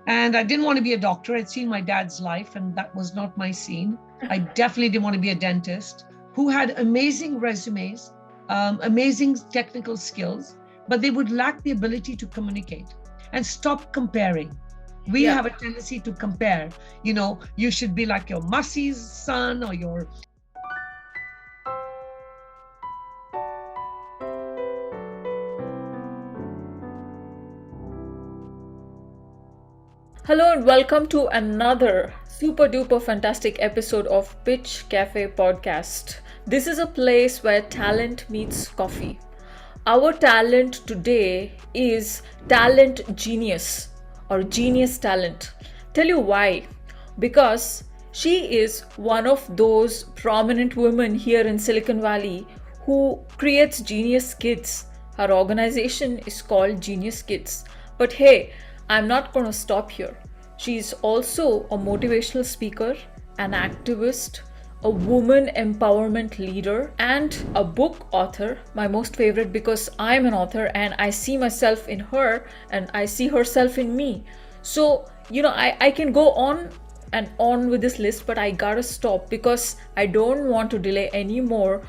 And I didn't want to be a doctor. I'd seen my dad's life, and that was not my scene. I definitely didn't want to be a dentist who had amazing resumes, amazing technical skills, but they would lack the ability to communicate and stop comparing. We Yeah. have a tendency to compare. You should be like your Mussie's son or your. Hello and welcome to another super duper fantastic episode of Pitch Cafe podcast. This is a place where talent meets coffee. Our talent today is talent genius or genius talent. Tell you why. Because she is one of those prominent women here in Silicon Valley who creates genius kids. Her organization is called Genius Kids. But hey, I'm not going to stop here. She's also a motivational speaker, an activist, a woman empowerment leader, and a book author. My most favorite because I'm an author and I see myself in her and I see herself in me. So, I can go on and on with this list, but I gotta stop because I don't want to delay anymore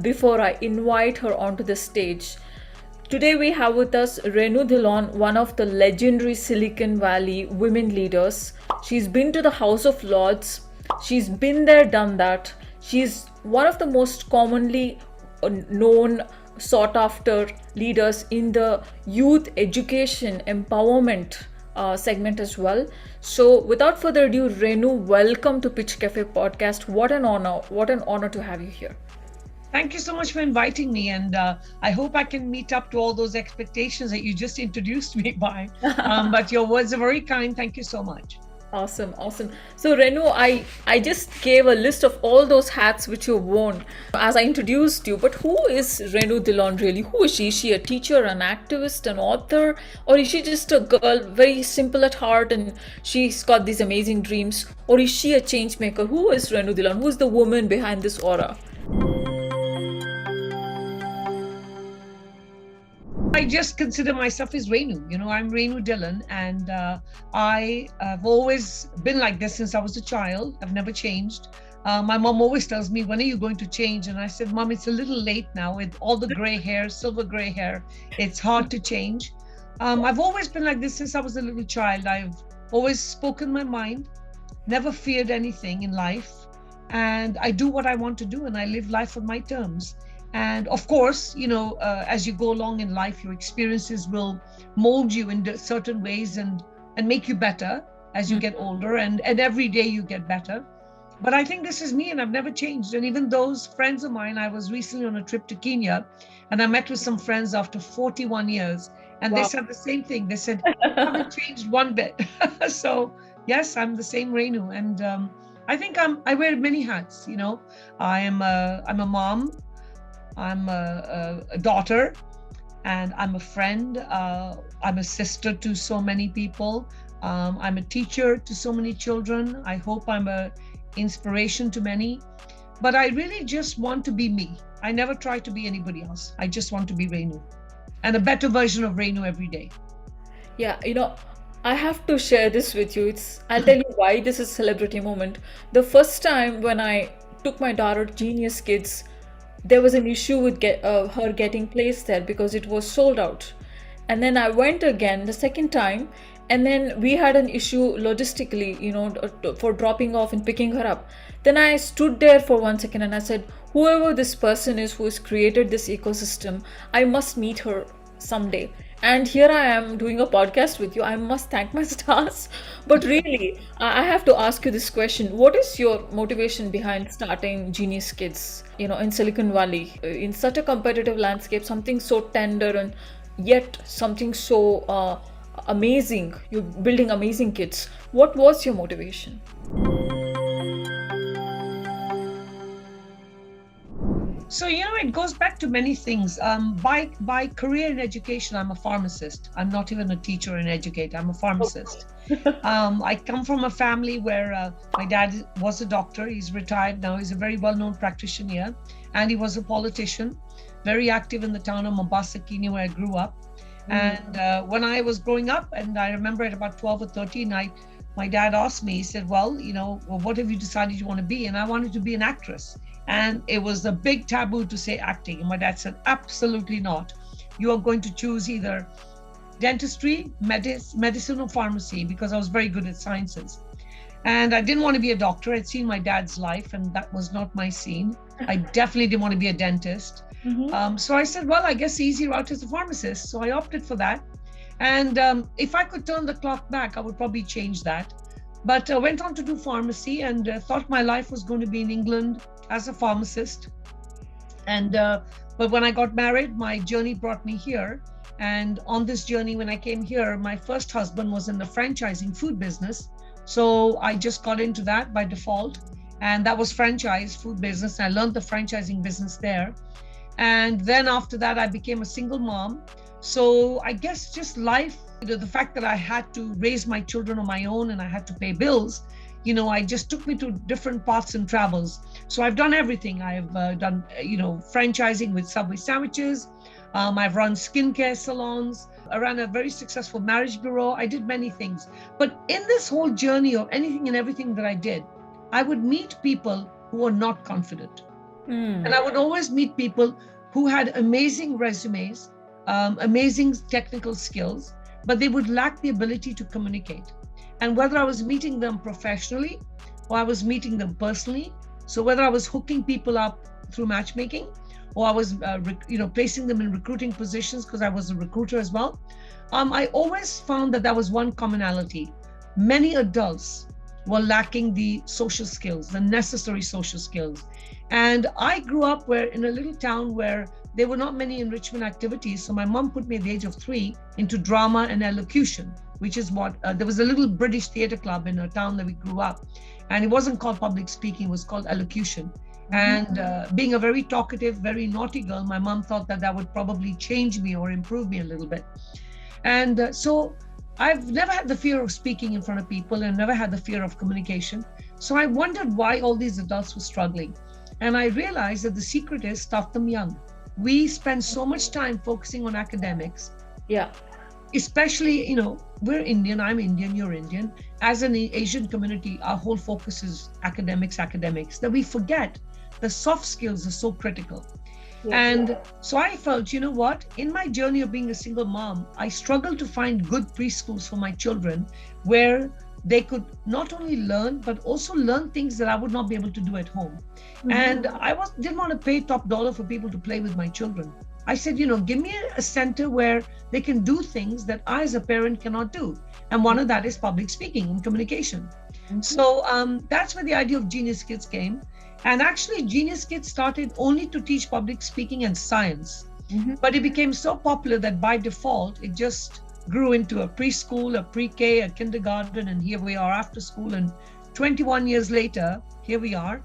before I invite her onto the stage. Today we have with us Rennu Dhillon, one of the legendary Silicon Valley women leaders. She's been to the House of Lords. She's been there, done that. She's one of the most commonly known, sought after leaders in the youth education empowerment segment as well. So without further ado, Rennu, welcome to Pitch Cafe podcast. What an honor to have you here. Thank you so much for inviting me, and I hope I can meet up to all those expectations that you just introduced me by. But your words are very kind. Thank you so much. Awesome. So Rennu, I just gave a list of all those hats which you've worn as I introduced you. But who is Rennu Dhillon really? Who is she? Is she a teacher, an activist, an author? Or is she just a girl, very simple at heart and she's got these amazing dreams? Or is she a change maker? Who is Rennu Dhillon? Who is the woman behind this aura? I just consider myself as Rennu. I'm Rennu Dhillon, and I have always been like this since I was a child. I've never changed. My mom always tells me, when are you going to change? And I said, Mom, it's a little late now with all the gray hair, silver gray hair. It's hard to change. I've always been like this since I was a little child. I've always spoken my mind, never feared anything in life. And I do what I want to do, and I live life on my terms. And of course, as you go along in life, your experiences will mold you in certain ways and make you better as you get older, and every day you get better. But I think this is me, and I've never changed. And even those friends of mine, I was recently on a trip to Kenya, and I met with some friends after 41 years, and They said the same thing. They said, I haven't changed one bit. So yes, I'm the same Rennu. And I think I wear many hats. I'm a mom. I'm a daughter, and I'm a friend. I'm a sister to so many people. I'm a teacher to so many children. I hope I'm an inspiration to many. But I really just want to be me. I never try to be anybody else. I just want to be Rennu, and a better version of Rennu every day. Yeah, I have to share this with you. I'll tell you why this is a celebrity moment. The first time when I took my daughter to Genius Kids, there was an issue with her getting placed there because it was sold out. And then I went again the second time, and then we had an issue logistically, for dropping off and picking her up. Then I stood there for 1 second and I said, whoever this person is who has created this ecosystem, I must meet her someday. And here I am doing a podcast with you. I must thank my stars. But really, I have to ask you this question. What is your motivation behind starting Genius Kids, in Silicon Valley, in such a competitive landscape, something so tender and yet something so amazing? You're building amazing kids. What was your motivation? So, it goes back to many things. By career in education, I'm a pharmacist. I'm not even a teacher or an educator. I'm a pharmacist. I come from a family where my dad was a doctor. He's retired now. He's a very well-known practitioner here. And he was a politician, very active in the town of Mombasa, Kenya, where I grew up. And when I was growing up, and I remember at about 12 or 13, my dad asked me, he said, well, what have you decided you want to be? And I wanted to be an actress. And it was a big taboo to say acting. And my dad said, absolutely not. You are going to choose either dentistry, medicine, or pharmacy, because I was very good at sciences. And I didn't want to be a doctor. I'd seen my dad's life, and that was not my scene. I definitely didn't want to be a dentist. So I said, well, I guess the easy route is a pharmacist. So I opted for that. And if I could turn the clock back, I would probably change that. But I went on to do pharmacy, and thought my life was going to be in England as a pharmacist. And but when I got married, my journey brought me here. And on this journey, when I came here, my first husband was in the franchising food business. So I just got into that by default. And that was franchise food business. I learned the franchising business there. And then after that, I became a single mom. So I guess just life, the fact that I had to raise my children on my own and I had to pay bills, I just took me to different paths and travels. So I've done everything. I've done, franchising with Subway sandwiches. I've run skincare salons. I ran a very successful marriage bureau. I did many things. But in this whole journey of anything and everything that I did, I would meet people who were not confident. And I would always meet people who had amazing resumes, amazing technical skills, but they would lack the ability to communicate. And whether I was meeting them professionally or I was meeting them personally, so whether I was hooking people up through matchmaking or I was, placing them in recruiting positions because I was a recruiter as well, I always found that there was one commonality. Many adults were lacking the social skills, the necessary social skills. And I grew up in a little town where there were not many enrichment activities. So my mom put me at the age of 3 into drama and elocution, which is what, there was a little British theatre club in a town that we grew up. And it wasn't called public speaking, it was called elocution. And being a very talkative, very naughty girl, my mom thought that would probably change me or improve me a little bit. And so I've never had the fear of speaking in front of people and never had the fear of communication. So I wondered why all these adults were struggling. And I realized that the secret is start them young. We spend so much time focusing on academics. Yeah. Especially, we're Indian, I'm Indian, you're Indian. As an Asian community, our whole focus is academics, that we forget the soft skills are so critical. Yeah. And so I felt, in my journey of being a single mom, I struggled to find good preschools for my children where they could not only learn, but also learn things that I would not be able to do at home. And I didn't want to pay top dollar for people to play with my children. I said, give me a center where they can do things that I as a parent cannot do. And one of that is public speaking and communication. So that's where the idea of Genius Kids came. And actually, Genius Kids started only to teach public speaking and science. But it became so popular that by default, it just grew into a preschool, a pre-K, a kindergarten, and here we are after school. And 21 years later, here we are.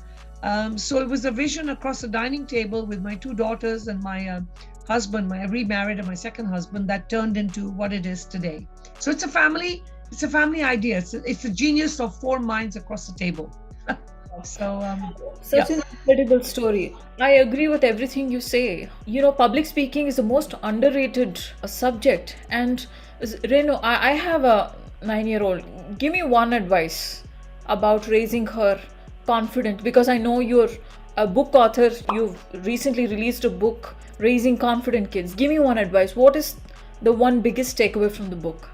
So it was a vision across a dining table with my 2 daughters and my husband, my remarried and my second husband, that turned into what it is today. So it's a family idea. It's a genius of 4 minds across the table. Such an incredible story. I agree with everything you say. Public speaking is the most underrated subject. And Rennu, I have a 9-year-old. Give me one advice about raising her confident, because I know you're a book author. You've recently released a book, Raising Confident Kids. Give me one advice. What is the one biggest takeaway from the book?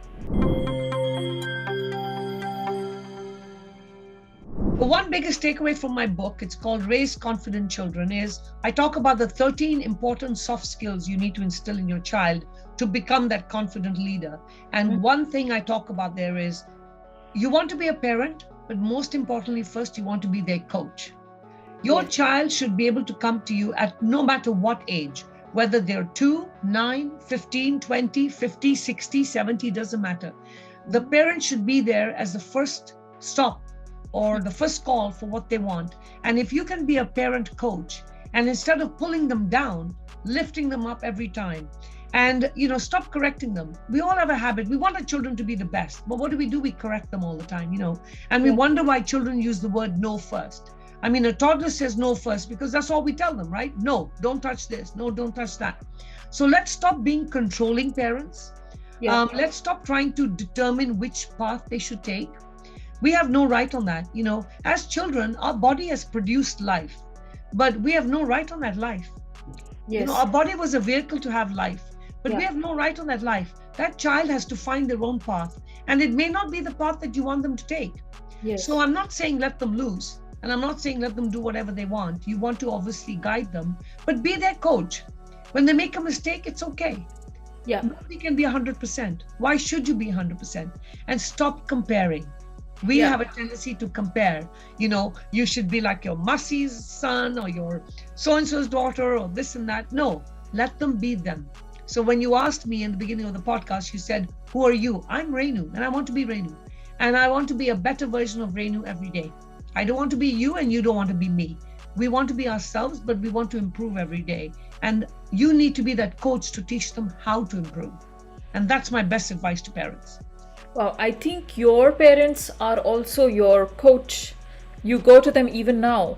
The one biggest takeaway from my book, it's called Raise Confident Children, is I talk about the 13 important soft skills you need to instill in your child to become that confident leader. And one thing I talk about there is you want to be a parent, but most importantly, first, you want to be their coach. Your child should be able to come to you at no matter what age, whether they're 2, 9, 15, 20, 50, 60, 70, doesn't matter. The parent should be there as the first stop or the first call for what they want. And if you can be a parent coach, and instead of pulling them down, lifting them up every time, and stop correcting them. We all have a habit. We want our children to be the best, but what do? We correct them all the time, and we wonder why children use the word no first. I mean, a toddler says no first because that's all we tell them, right? No, don't touch this. No, don't touch that. So let's stop being controlling parents Yeah. Let's stop trying to determine which path they should take. We have no right on that. As children, our body has produced life, but we have no right on that life. Yes. Our body was a vehicle to have life, but we Yeah. have no right on that life. That child has to find their own path, and it may not be the path that you want them to take. Yes. So I'm not saying let them lose, and I'm not saying let them do whatever they want. You want to obviously guide them, but be their coach. When they make a mistake, it's okay. Yeah. Nobody can be 100%. Why should you be 100%? And stop comparing. We Yeah. have a tendency to compare. You should be like your Mussie's son or your so-and-so's daughter or this and that. No, let them be them. So when you asked me in the beginning of the podcast, you said, who are you? I'm Rennu, and I want to be Rennu. And I want to be a better version of Rennu every day. I don't want to be you, and you don't want to be me. We want to be ourselves, but we want to improve every day. And you need to be that coach to teach them how to improve. And that's my best advice to parents. Wow, I think your parents are also your coach. You go to them even now.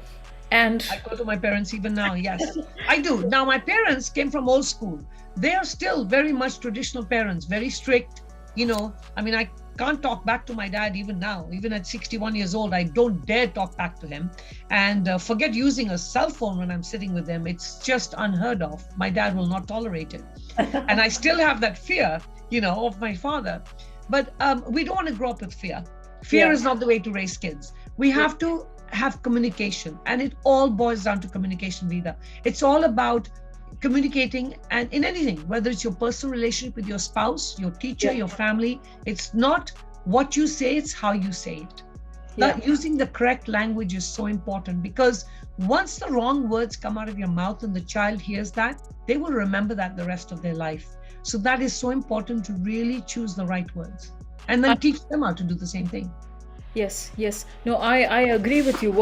And I go to my parents even now, yes. I do. Now, my parents came from old school. They are still very much traditional parents, very strict. I can't talk back to my dad even now. Even at 61 years old, I don't dare talk back to him. And forget using a cell phone when I'm sitting with them. It's just unheard of. My dad will not tolerate it. And I still have that fear, of my father. But we don't want to grow up with fear. Fear is not the way to raise kids. We have to have communication, and it all boils down to communication, Vida. It's all about communicating, and in anything, whether it's your personal relationship with your spouse, your teacher, your family, it's not what you say, it's how you say it. That using the correct language is so important, because once the wrong words come out of your mouth and the child hears that, they will remember that the rest of their life. So that is so important, to really choose the right words and then teach them how to do the same thing. Yes. No, I agree with you.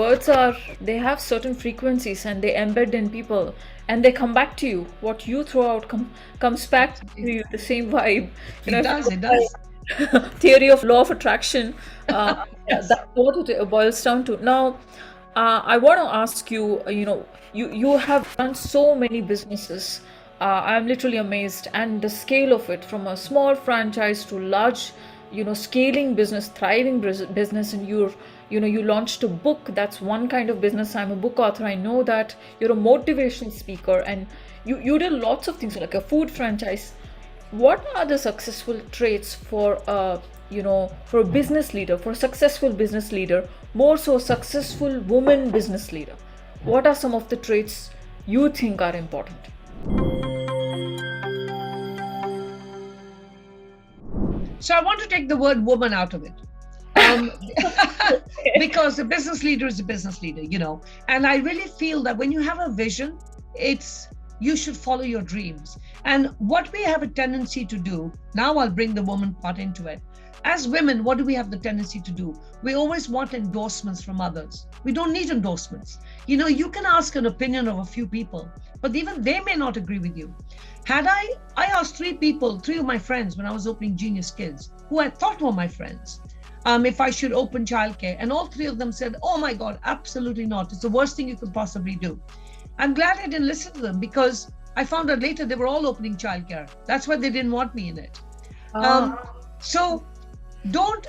They have certain frequencies and they embed in people and they come back to you. What you throw out comes back to you, the same vibe. It does. Theory of law of attraction. That's what it boils down to. Now, I want to ask you, you have done so many businesses. I'm literally amazed, and the scale of it, from a small franchise to large, scaling business, thriving business, and you launched a book. That's one kind of business. I'm a book author. I know that you're a motivational speaker, and you did lots of things like a food franchise. What are the successful traits for for a business leader, for a successful business leader, more so successful woman business leader? What are some of the traits you think are important? So I want to take the word woman out of it. Because a business leader is a business leader, and I really feel that when you have a vision, you should follow your dreams. And what we have a tendency to do, now I'll bring the woman part into it. As women, what do we have the tendency to do? We always want endorsements from others. We don't need endorsements. You can ask an opinion of a few people, but even they may not agree with you. I asked three of my friends when I was opening Genius Kids, who I thought were my friends, if I should open childcare. And all three of them said, oh my God, absolutely not. It's the worst thing you could possibly do. I'm glad I didn't listen to them, because I found out later they were all opening childcare. That's why they didn't want me in it. So don't,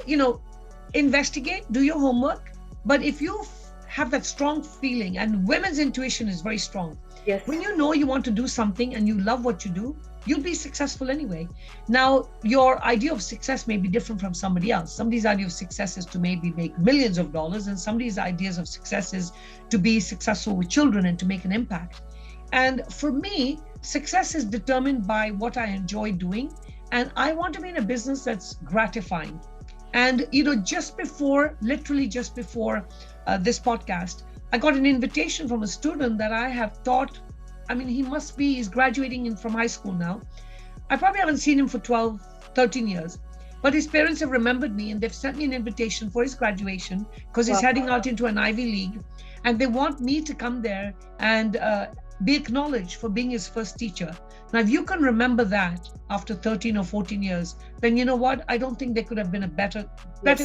investigate, do your homework. But if you have that strong feeling, and women's intuition is very strong. Yes. When you know you want to do something and you love what you do, you'll be successful anyway. Now, your idea of success may be different from somebody else. Somebody's idea of success is to maybe make millions of dollars, and somebody's ideas of success is to be successful with children and to make an impact. And for me, success is determined by what I enjoy doing. And I want to be in a business that's gratifying. And, literally just before this podcast, I got an invitation from a student that I have taught. He's graduating from high school now. I probably haven't seen him for 12, 13 years, but his parents have remembered me and they've sent me an invitation for his graduation, because he's heading out into an Ivy League, and they want me to come there and be acknowledged for being his first teacher. Now, if you can remember that after 13 or 14 years, then you know what? I don't think there could have been a better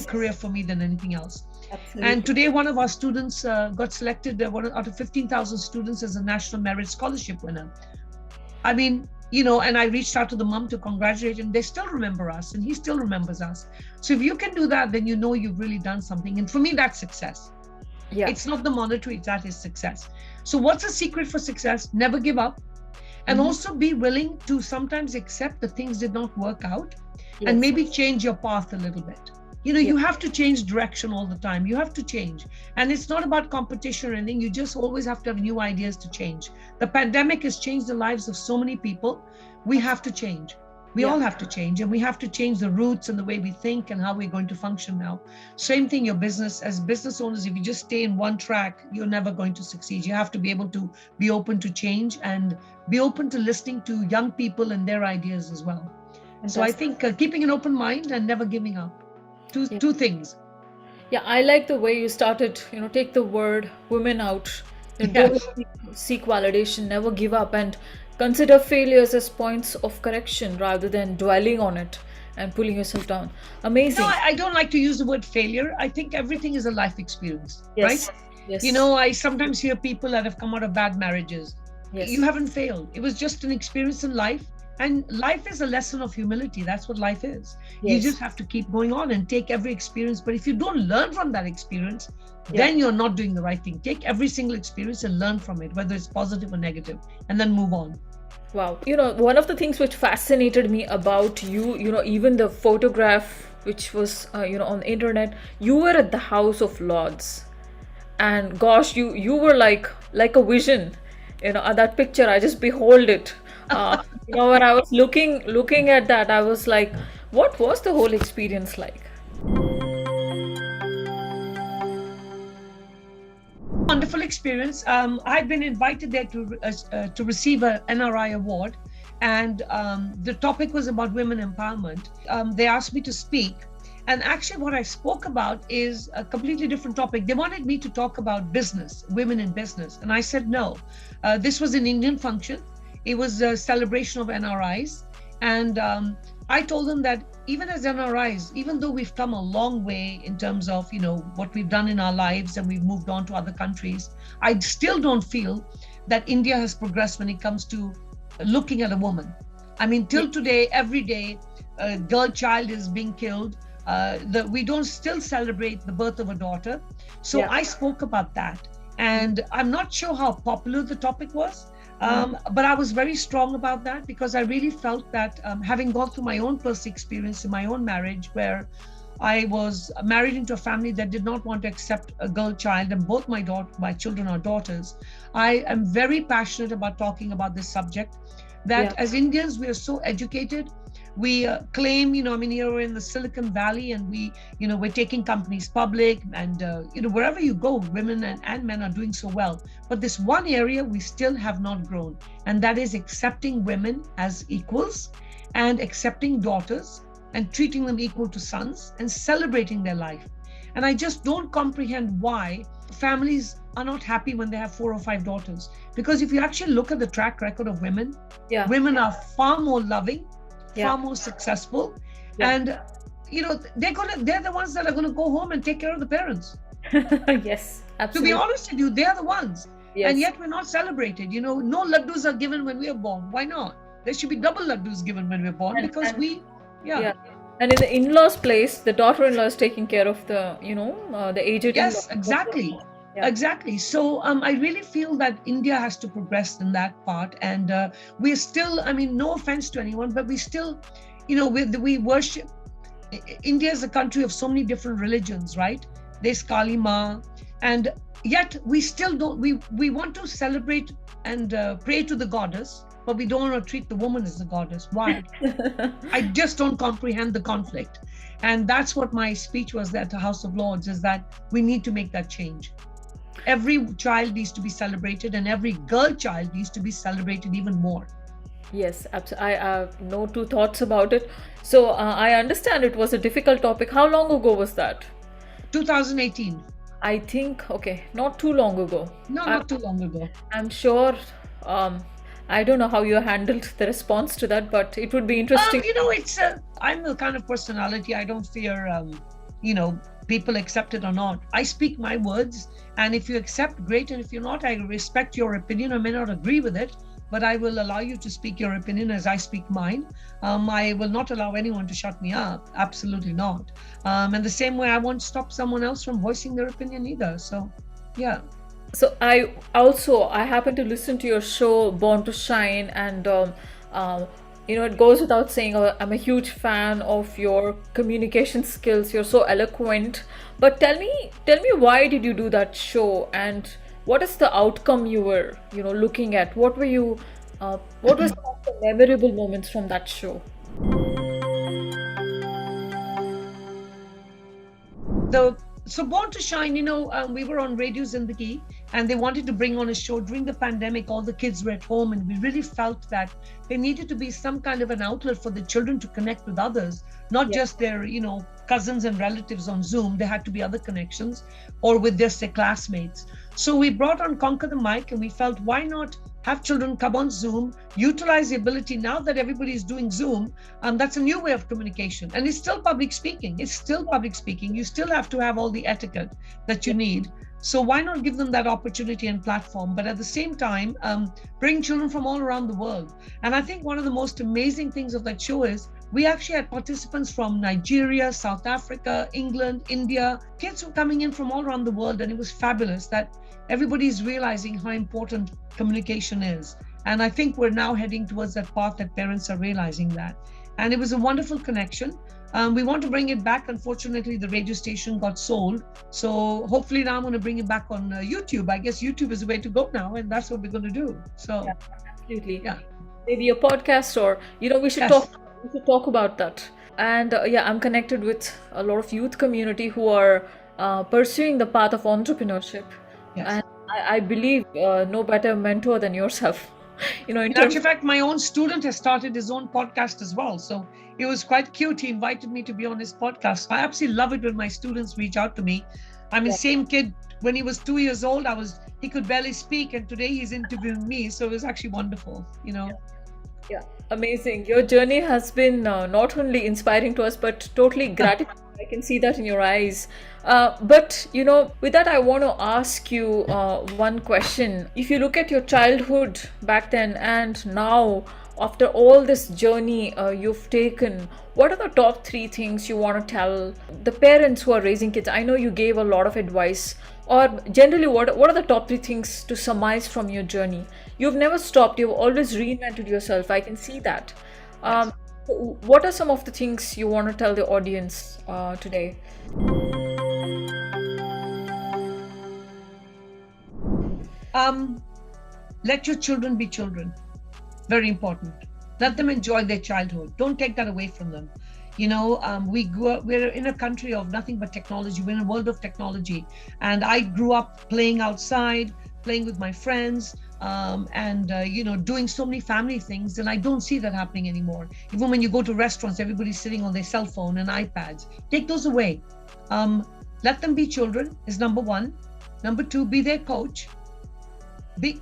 career for me than anything else. Absolutely. And today, one of our students got selected, out of 15,000 students, as a National Merit Scholarship winner. and I reached out to the mom to congratulate him. They still remember us and he still remembers us. So if you can do that, then you've really done something. And for me, that's success. Yeah. It's not the monetary, that is success. So what's the secret for success? Never give up. And also be willing to sometimes accept that things did not work out and maybe change your path a little bit. You have to change direction all the time. You have to change. And it's not about competition or anything. You just always have to have new ideas to change. The pandemic has changed the lives of so many people. We have to change. We all have to change, and we have to change the roots and the way we think and how we're going to function now. Same thing, your business. As business owners, if you just stay in one track, you're never going to succeed. You have to be able to be open to change and be open to listening to young people and their ideas as well. Fantastic. So I think keeping an open mind and never giving up. Two things. Yeah, I like the way you started, take the word women out. Don't seek validation, never give up, and consider failures as points of correction rather than dwelling on it and pulling yourself down. Amazing. No, I don't like to use the word failure. I think everything is a life experience, right? Yes. I sometimes hear people that have come out of bad marriages. Yes. You haven't failed. It was just an experience in life. And life is a lesson of humility. That's what life is. Yes. You just have to keep going on and take every experience. But if you don't learn from that experience, then you're not doing the right thing. Take every single experience and learn from it, whether it's positive or negative, and then move on. Wow. One of the things which fascinated me about you, even the photograph which was, on the internet, you were at the House of Lords. And gosh, you were like a vision. That picture, I just behold it. When I was looking at that, I was like, what was the whole experience like? Wonderful experience. I've been invited there to receive an NRI award, and the topic was about women empowerment. They asked me to speak, and actually what I spoke about is a completely different topic. They wanted me to talk about business, women in business, and I said no. This was an Indian function. It was a celebration of NRIs, and I told them that even as NRIs, even though we've come a long way in terms of what we've done in our lives and we've moved on to other countries, I still don't feel that India has progressed when it comes to looking at a woman. I mean, till today, every day, a girl child is being killed. We don't still celebrate the birth of a daughter. So I spoke about that, and I'm not sure how popular the topic was. But I was very strong about that because I really felt that having gone through my own personal experience in my own marriage, where I was married into a family that did not want to accept a girl child, and both my children are daughters, I am very passionate about talking about this subject. That as Indians, we are so educated. We claim, here we're in the Silicon Valley, and we're taking companies public, and wherever you go, women and men are doing so well. But this one area we still have not grown, and that is accepting women as equals and accepting daughters and treating them equal to sons and celebrating their life. And I just don't comprehend why families are not happy when they have 4 or 5 daughters. Because if you actually look at the track record of women, women are far more loving, far more successful, and they're the ones that are going to go home and take care of the parents. Yes, absolutely. To be honest with you, they are the ones. And yet we're not celebrated. No laddus are given when we are born. Why not? There should be double laddus given when we're born, because we and in the in-laws place, the daughter-in-law is taking care of the the aged. Yes, exactly. Exactly. So I really feel that India has to progress in that part, and we're still, no offense to anyone, but we still, we worship. India is a country of so many different religions, right? There's Kali Ma, and yet we still don't, we want to celebrate and pray to the goddess, but we don't want to treat the woman as the goddess. Why? I just don't comprehend the conflict. And that's what my speech was at the House of Lords, is that we need to make that change. Every child needs to be celebrated, and every girl child needs to be celebrated even more. Yes, absolutely. I have no two thoughts about it. So I understand it was a difficult topic. How long ago was that? 2018. I think, not too long ago. No, not too long ago. I'm sure, I don't know how you handled the response to that, but it would be interesting. I'm the kind of personality, I don't fear, people accept it or not. I speak my words, and if you accept, great, and if you're not, I respect your opinion. I may not agree with it, but I will allow you to speak your opinion as I speak mine. I will not allow anyone to shut me up. Absolutely not. And the same way, I won't stop someone else from voicing their opinion either. So, yeah. So I happen to listen to your show Born to Shine, and it goes without saying, I'm a huge fan of your communication skills. You're so eloquent. But tell me, why did you do that show, and what is the outcome you were, looking at? What were some of the memorable moments from that show? So Born to Shine, we were on Radio Zindagi, and they wanted to bring on a show during the pandemic. All the kids were at home, and we really felt that there needed to be some kind of an outlet for the children to connect with others, not just their, cousins and relatives on Zoom. There had to be other connections, or with just their classmates. So we brought on Conquer the Mic, and we felt, why not have children come on Zoom, utilize the ability now that everybody is doing Zoom. That's a new way of communication, and it's still public speaking. You still have to have all the etiquette that you need. So why not give them that opportunity and platform, but at the same time, bring children from all around the world. And I think one of the most amazing things of that show is we actually had participants from Nigeria, South Africa, England, India. Kids were coming in from all around the world, and it was fabulous that everybody's realizing how important communication is. And I think we're now heading towards that path that parents are realizing that. And it was a wonderful connection. We want to bring it back. Unfortunately, the radio station got sold. So hopefully now I'm going to bring it back on YouTube. I guess YouTube is the way to go now, and that's what we're going to do. So, yeah, absolutely. Yeah. Maybe a podcast, or, we should talk about that. And I'm connected with a lot of youth community who are pursuing the path of entrepreneurship. Yes. And I believe no better mentor than yourself. In actual fact, my own student has started his own podcast as well. So it was quite cute. He invited me to be on his podcast. I absolutely love it when my students reach out to me. I'm the same kid. When he was 2 years old, he could barely speak, and today he's interviewing me. So it was actually wonderful, Yeah, amazing. Your journey has been not only inspiring to us, but totally gratifying. I can see that in your eyes. But, with that, I want to ask you one question. If you look at your childhood back then and now, after all this journey you've taken, what are the top 3 things you want to tell the parents who are raising kids? I know you gave a lot of advice, or generally, what are the top 3 things to surmise from your journey? You've never stopped. You've always reinvented yourself. I can see that. What are some of the things you want to tell the audience today? Let your children be children. Very important. Let them enjoy their childhood. Don't take that away from them. We're in a country of nothing but technology. We're in a world of technology. And I grew up playing outside, playing with my friends, doing so many family things. And I don't see that happening anymore. Even when you go to restaurants, everybody's sitting on their cell phone and iPads. Take those away. Let them be children is number 1. Number 2, be their coach.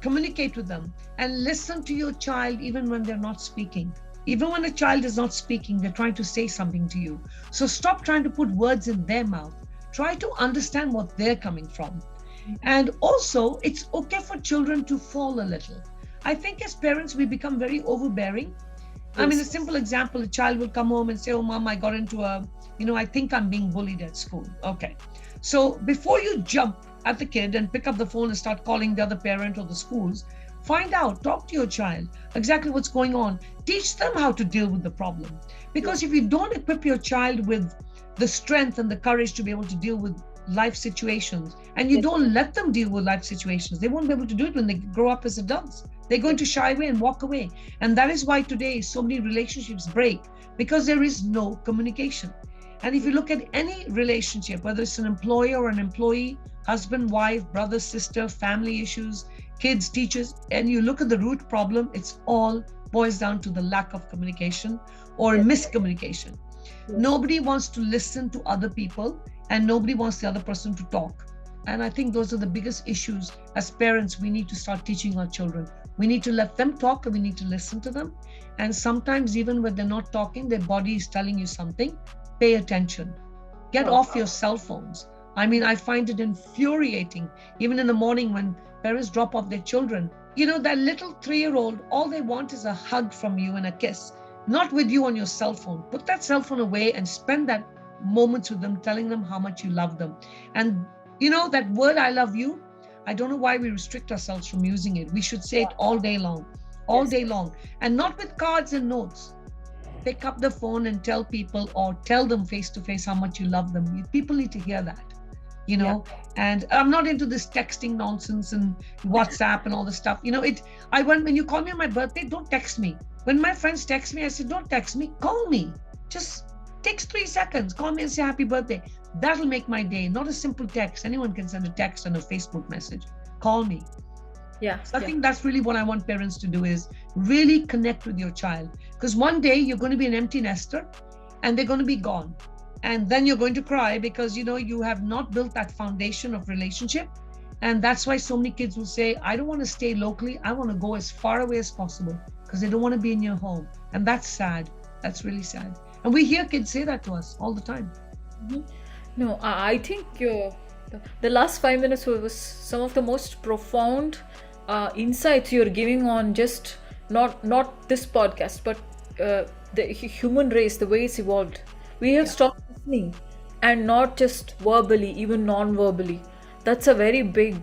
Communicate with them and listen to your child even when they're not speaking. Even when a child is not speaking, they're trying to say something to you. So stop trying to put words in their mouth. Try to understand what they're coming from. And also, it's okay for children to fall a little. I think as parents, we become very overbearing. Yes. I mean, a simple example, a child will come home and say, oh, Mom, I got into I think I'm being bullied at school. Okay. So before you jump at the kid and pick up the phone and start calling the other parent or the schools, find out, talk to your child, exactly what's going on. Teach them how to deal with the problem. Because if you don't equip your child with the strength and the courage to be able to deal with life situations, and you don't let them deal with life situations, they won't be able to do it when they grow up as adults. They're going to shy away and walk away. And that is why today so many relationships break, because there is no communication. And if you look at any relationship, whether it's an employer or an employee, husband, wife, brother, sister, family issues, kids, teachers, and you look at the root problem, it's all boils down to the lack of communication or miscommunication. Nobody wants to listen to other people, and nobody wants the other person to talk. And I think those are the biggest issues. As parents, we need to start teaching our children. We need to let them talk, and we need to listen to them. And sometimes even when they're not talking, their body is telling you something. Pay attention. Get off your cell phones. I mean, I find it infuriating, even in the morning when parents drop off their children. that little 3-year-old, all they want is a hug from you and a kiss, not with you on your cell phone. Put that cell phone away and spend that moments with them, telling them how much you love them. And that word, I love you, I don't know why we restrict ourselves from using it. We should say it all day long, day long, and not with cards and notes. Pick up the phone and tell people, or tell them face to face how much you love them. People need to hear that. And I'm not into this texting nonsense and WhatsApp and all this stuff. When you call me on my birthday, don't text me. When my friends text me, I say, don't text me, call me. Just takes 3 seconds. Call me and say happy birthday. That'll make my day. Not a simple text. Anyone can send a text and a Facebook message. Call me. So I think that's really what I want parents to do, is really connect with your child. Because one day you're going to be an empty nester and they're going to be gone. And then you're going to cry because, you have not built that foundation of relationship. And that's why so many kids will say, I don't want to stay locally. I want to go as far away as possible because they don't want to be in your home. And that's sad. That's really sad. And we hear kids say that to us all the time. No, I think the last 5 minutes was some of the most profound insights you're giving on just not this podcast, but the human race, the way it's evolved. We have stopped listening, and not just verbally, even non-verbally. That's a very big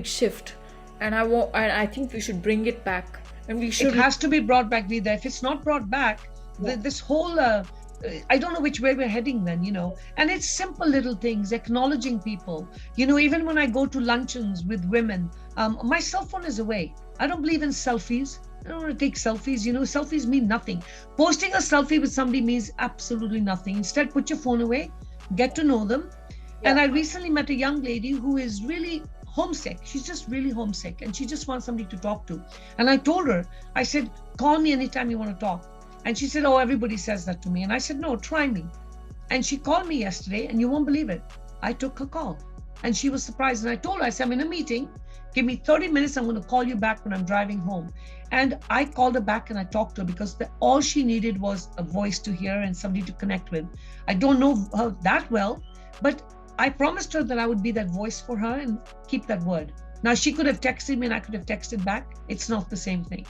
shift, and I think we should bring it back, and we should. It has to be brought back, Vida. If it's not brought back, this whole I don't know which way we're heading then, and it's simple little things, acknowledging people. Even when I go to luncheons with women, my cell phone is away. I don't believe in selfies. I don't want to take selfies. Selfies mean nothing. Posting a selfie with somebody means absolutely nothing. Instead, put your phone away, get to know them. And I recently met a young lady who is really homesick. She's just really homesick, and she just wants somebody to talk to. And I told her, I said, call me anytime you want to talk. And she said, oh, everybody says that to me. And I said, no, try me. And she called me yesterday, and you won't believe it. I took her call, and she was surprised. And I told her, I said, I'm in a meeting. Give me 30 minutes. I'm going to call you back when I'm driving home. And I called her back and I talked to her because all she needed was a voice to hear and somebody to connect with. I don't know her that well, but I promised her that I would be that voice for her and keep that word. Now, she could have texted me and I could have texted back. It's not the same thing.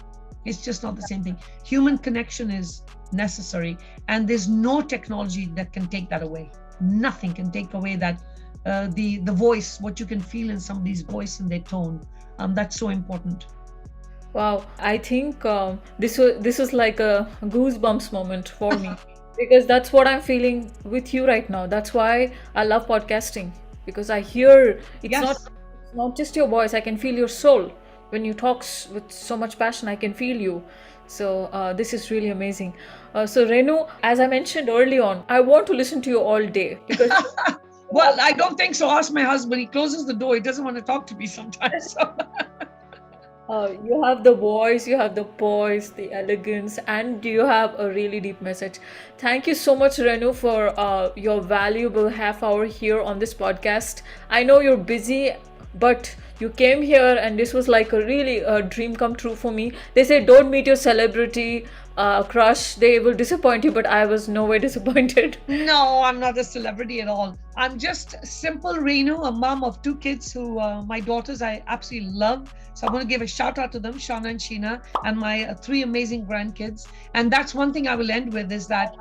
It's just not the same thing. Human connection is necessary, and there's no technology that can take that away. Nothing can take away that the voice, what you can feel in somebody's voice and their tone. That's so important. Wow, I think this was like a goosebumps moment for me because that's what I'm feeling with you right now. That's why I love podcasting, because I hear it's not just your voice. I can feel your soul. When you talk with so much passion, I can feel you. So this is really amazing. So Rennu, as I mentioned early on, I want to listen to you all day because. Well, I don't think so. Ask my husband. He closes the door. He doesn't want to talk to me sometimes. So. You have the voice, you have the poise, the elegance, and you have a really deep message. Thank you so much, Rennu, for your valuable half hour here on this podcast. I know you're busy, but you came here and this was like a dream come true for me. They say don't meet your celebrity crush, they will disappoint you, but I was no way disappointed. No, I'm not a celebrity at all. I'm just simple Rennu, a mom of 2 kids who my daughters I absolutely love. So I'm going to give a shout out to them, Shauna and Sheena, and my 3 amazing grandkids. And that's one thing I will end with, is that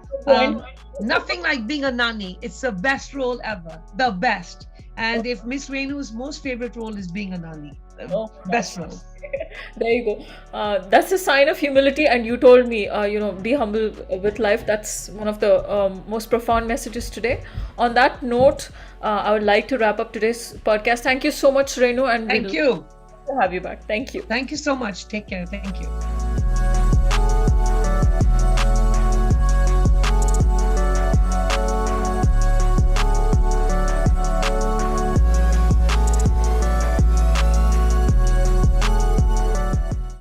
nothing like being a nanny. It's the best role ever, the best. And if Miss Renu's most favorite role is being a nanny, best role. There you go. That's a sign of humility, and you told me, be humble with life. That's one of the most profound messages today. On that note, I would like to wrap up today's podcast. Thank you so much, Rennu, and thank you. To have you back. Thank you. Thank you so much. Take care. Thank you.